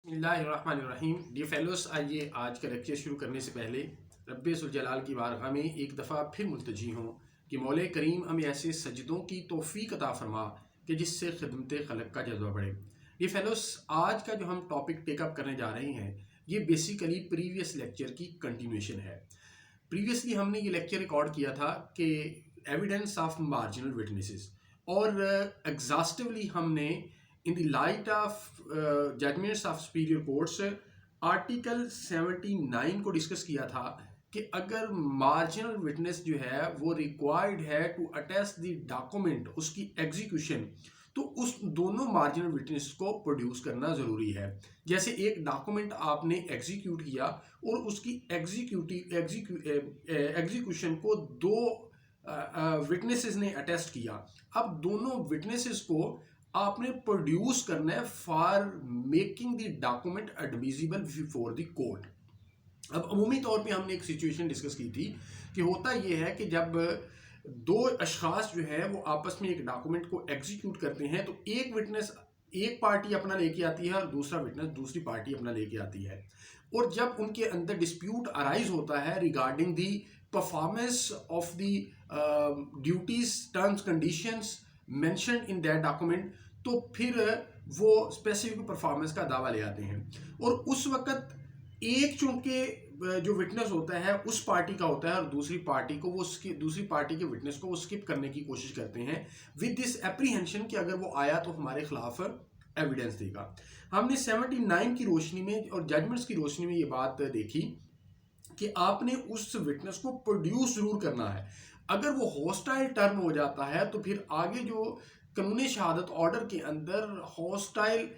बिस्मिल्लाहिर्रहमानिर्रहीम। Dear fellows, आइए आज का लेक्चर शुरू करने से पहले रब्बे सुल जलाल की बारगाह में एक दफ़ा फिर मुल्तजी हों कि मौला करीम हमें ऐसे सजदों की तौफीक अता फरमा कि जिससे खिदमत खलक का जज्बा बढ़े। डियर फेलोस, आज का जो हम टॉपिक टेकअप करने जा रहे हैं ये बेसिकली प्रीवियस लेक्चर की कंटिन्यूएशन है। प्रीवियसली हमने ये लेक्चर रिकॉर्ड किया था कि एविडेंस ऑफ मार्जिनल विटनेसेस, और एग्जॉस्टिवली हमने in the light of judgements of superior courts article 79 को डिस्कस किया था कि अगर मार्जिनल विटनेस जो है वो रिक्वायर्ड है टू अटेस्ट द डॉक्यूमेंट उसकी एग्जीक्यूशन, तो उस दोनों मार्जिनल विटनेस को प्रोड्यूस करना ज़रूरी है। जैसे एक डॉक्यूमेंट आपने एग्जीक्यूट किया और उसकी एग्जीक्यूशन को दो विटनेसेस ने अटेस्ट किया। अब दोनों विटनेसेस को आपने प्रोड्यूस करना है for making the document admissible before the court. अब अमूमी तौर पे हमने एक सिचुएशन डिस्कस की थी कि होता यह है कि जब दो अशखास जो है वो आपस में एक डॉक्यूमेंट को एग्जीक्यूट करते हैं तो एक विटनेस एक पार्टी अपना लेके आती है और दूसरा विटनेस दूसरी पार्टी अपना लेके आती है, और जब उनके अंदर डिस्प्यूट अराइज होता है regarding the performance of the duties terms conditions mentioned in that document, तो फिर वो स्पेसिफिक परफॉर्मेंस का दावा ले आते हैं। और उस वक्त एक चूंकि जो विटनेस होता है उस पार्टी का होता है और दूसरी पार्टी को वो दूसरी पार्टी के विटनेस को वो स्किप करने की कोशिश करते हैं विद दिस एप्रीहेंशन कि अगर वो आया तो हमारे खिलाफ एविडेंस देगा। हमने 79 की रोशनी में और जजमेंट्स की रोशनी में ये बात देखी कि आपने उस विटनेस को प्रोड्यूस जरूर करना है। अगर वो हॉस्टाइल टर्म हो जाता है तो फिर आगे जो कानून शहादत ऑर्डर के अंदर हॉस्टाइल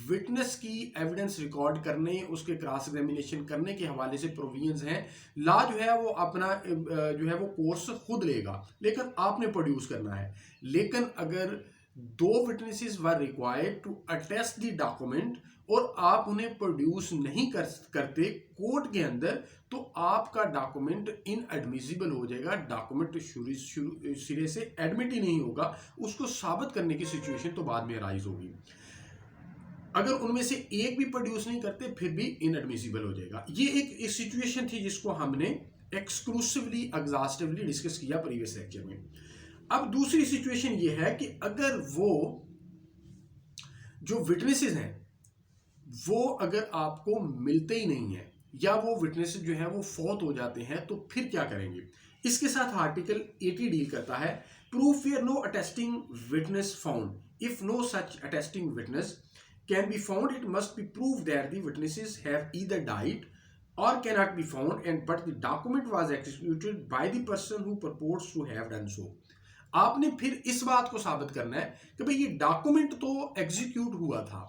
विटनेस की एविडेंस रिकॉर्ड करने उसके क्रॉस एग्जामिनेशन करने के हवाले से प्रोविजंस हैं। लॉ जो है वो अपना जो है वो कोर्स खुद लेगा, लेकिन आपने प्रोड्यूस करना है। लेकिन अगर दो witnesses were required to attest the document और आप उन्हें प्रोड्यूस नहीं करते कोर्ट के अंदर, तो आपका डॉक्यूमेंट इनएडमिसिबल हो जाएगा। डॉक्यूमेंट सिरे से एडमिट ही नहीं होगा, उसको साबित करने की सिचुएशन तो बाद में अराइज होगी। अगर उनमें से एक भी प्रोड्यूस नहीं करते फिर भी इनएडमिसिबल हो जाएगा। ये एक सिचुएशन थी जिसको हमने एक्सक्लूसिवली एग्जॉस्टिवली डिस्कस किया प्रीवियस लेक्चर में। अब दूसरी सिचुएशन ये है कि अगर वो जो विटनेसेस हैं वो अगर आपको मिलते ही नहीं है या वो विटनेसेस जो है वो फौत हो जाते हैं, तो फिर क्या करेंगे। इसके साथ आर्टिकल 80 डील करता है। Proof here no attesting witness found. If no such attesting witness can be found, it must be prove that the witnesses have either died or cannot be found and but the document was executed by the person who purports to have done so। आपने फिर इस बात को साबित करना है कि भाई ये डॉक्यूमेंट तो एग्जीक्यूट हुआ था,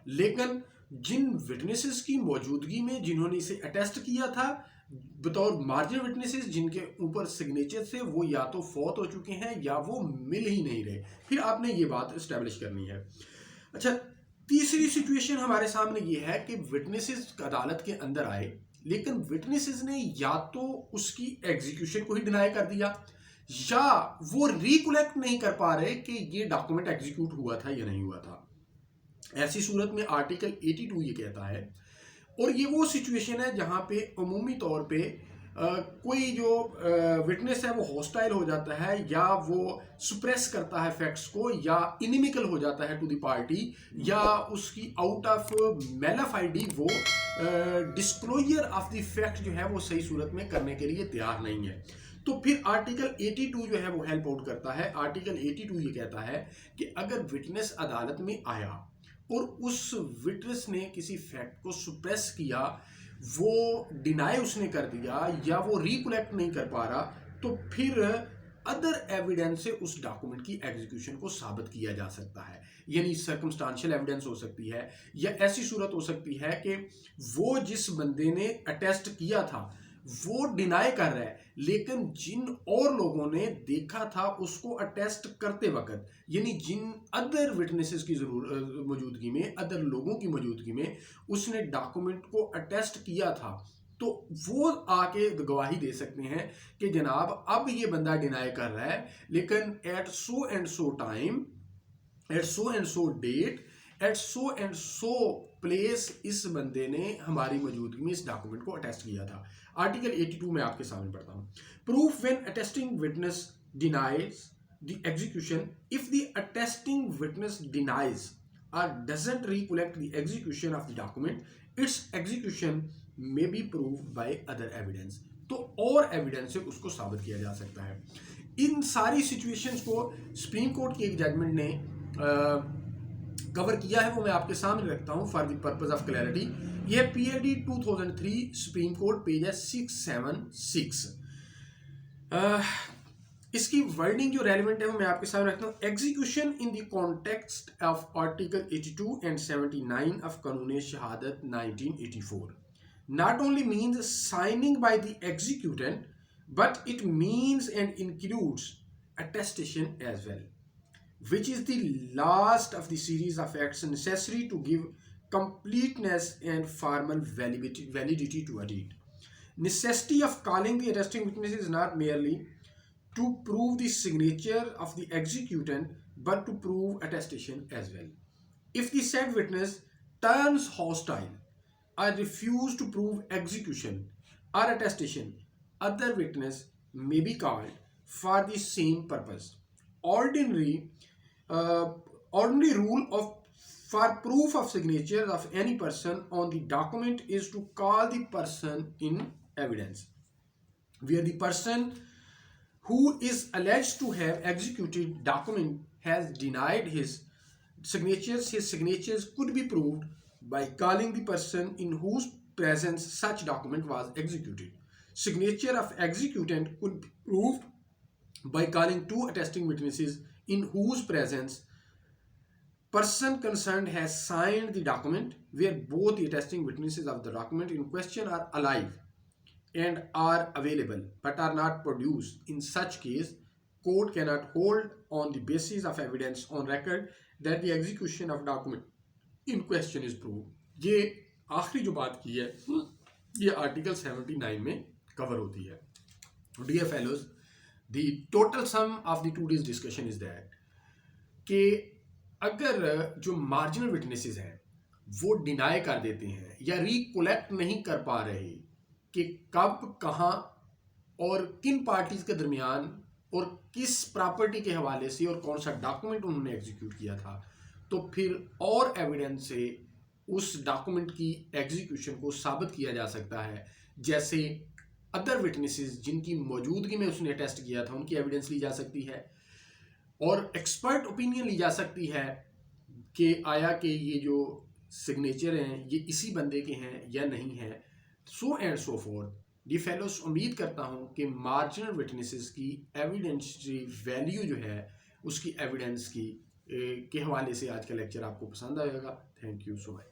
लेकिन जिन विटनेसेस की मौजूदगी में जिन्होंने इसे अटेस्ट किया था बतौर मार्जिनल विटनेसेस जिनके ऊपर सिग्नेचर थे वो या तो फौत हो चुके हैं या वो मिल ही नहीं रहे। फिर आपने ये बात इस्टेब्लिश करनी है। अच्छा, तीसरी सिचुएशन हमारे सामने ये है कि विटनेसेस अदालत के अंदर आए लेकिन विटनेसेस ने या तो उसकी एग्जीक्यूशन को ही डिनाई कर दिया या वो रिकलेक्ट नहीं कर पा रहे कि ये डॉक्यूमेंट एग्जीक्यूट हुआ था या नहीं हुआ था। ऐसी सूरत में आर्टिकल 82 ये कहता है, और ये वो सिचुएशन है जहां पे अमूमी तौर पे कोई जो विटनेस है वो हॉस्टाइल हो जाता है या वो सुप्रेस करता है फैक्ट्स को या इनिमिकल हो जाता है टू द पार्टी या उसकी आउट ऑफ मेलाफाइडी वो डिस्क्लोजर ऑफ द फैक्ट जो है वो सही सूरत में करने के लिए तैयार नहीं है। तो फिर आर्टिकल 82 जो है वो हेल्प आउट करता है। आर्टिकल 82 ये कहता है कि अगर विटनेस अदालत में आया और उस विटनेस ने किसी फैक्ट को सुप्रेस किया, वो डिनाई उसने कर दिया या वो रिकलेक्ट नहीं कर पा रहा, तो फिर अदर एविडेंस से उस डॉक्यूमेंट की एग्जीक्यूशन को साबित किया जा सकता है। यानी सर्कमस्टांशियल एविडेंस हो सकती है या ऐसी सूरत हो सकती है कि वो जिस बंदे ने अटेस्ट किया था वो डिनाई कर रहा है, लेकिन जिन और लोगों ने देखा था उसको अटेस्ट करते वक्त, यानी जिन अदर विटनेसेस की मौजूदगी में अदर लोगों की मौजूदगी में उसने डॉक्यूमेंट को अटेस्ट किया था, तो वो आके गवाही दे सकते हैं कि जनाब अब ये बंदा डिनाई कर रहा है, लेकिन at so and so time at so and so date at so and so place इस बंदे ने हमारी मौजूदगी में इस डॉक्यूमेंट को अटेस्ट किया था। आर्टिकल 82 में आपके सामने पढ़ता हूं। Proof when attesting witness denies the execution, if the attesting witness denies or doesn't recollect the execution of the document, its execution may be proved by other evidence। तो और एविडेंस से उसको साबित किया जा सकता है। इन सारी सिचुएशंस को सुप्रीम कोर्ट की एक जजमेंट ने कवर किया है, वो मैं आपके सामने रखता हूं for the purpose of clarity. यह PLD 2003 सुप्रीम कोर्ट पेज है 676। इसकी वर्डिंग जो रेलिवेंट है वो मैं आपके सामने रखता हूँ। Execution in the context of article 82 and 79 of कानून शहादत 1984 not only means signing by the executant, but it means and includes attestation as well, which is the last of the series of acts necessary to give completeness and formal validity to a deed. Necessity of calling the attesting witness is not merely to prove the signature of the executant, but to prove attestation as well. If the said witness turns hostile or refuse to prove execution or attestation, other witness may be called for the same purpose. Ordinary rule of for proof of signature of any person on the document is to call the person in evidence, where the person who is alleged to have executed document has denied his signatures could be proved by calling the person in whose presence such document was executed. Signature of executant could be proved by calling two attesting witnesses in whose presence person concerned has signed the document, where both the attesting witnesses of the document in question are alive and are available but are not produced. In such case, court cannot hold on the basis of evidence on record that the execution of document in question is proved. ये आखिरी जो बात की है ये article 79 में cover होती है। Dear fellows, the total sum of the today's discussion is that कि अगर जो मार्जिनल विटनेसेस हैं वो डिनाई कर देते हैं या रिकोलेक्ट नहीं कर पा रहे कि कब, कहाँ और किन पार्टीज के दरमियान और किस प्रॉपर्टी के हवाले से और कौन सा डॉक्यूमेंट उन्होंने एग्जीक्यूट किया था, तो फिर और एविडेंस से उस डॉक्यूमेंट की एग्जीक्यूशन को साबित किया जा सकता है। जैसे अदर विटनेसेस जिनकी मौजूदगी में उसने टेस्ट किया था उनकी एविडेंस ली जा सकती है और एक्सपर्ट ओपिनियन ली जा सकती है कि आया कि ये जो सिग्नेचर हैं ये इसी बंदे के हैं या नहीं है, सो and so fourth. D fellows, उम्मीद करता हूँ कि मार्जिनल विटनेसेस की एविडेंशियरी वैल्यू जो है उसकी एविडेंस की के हवाले से आज का लेक्चर आपको पसंद आएगा। Thank you so much.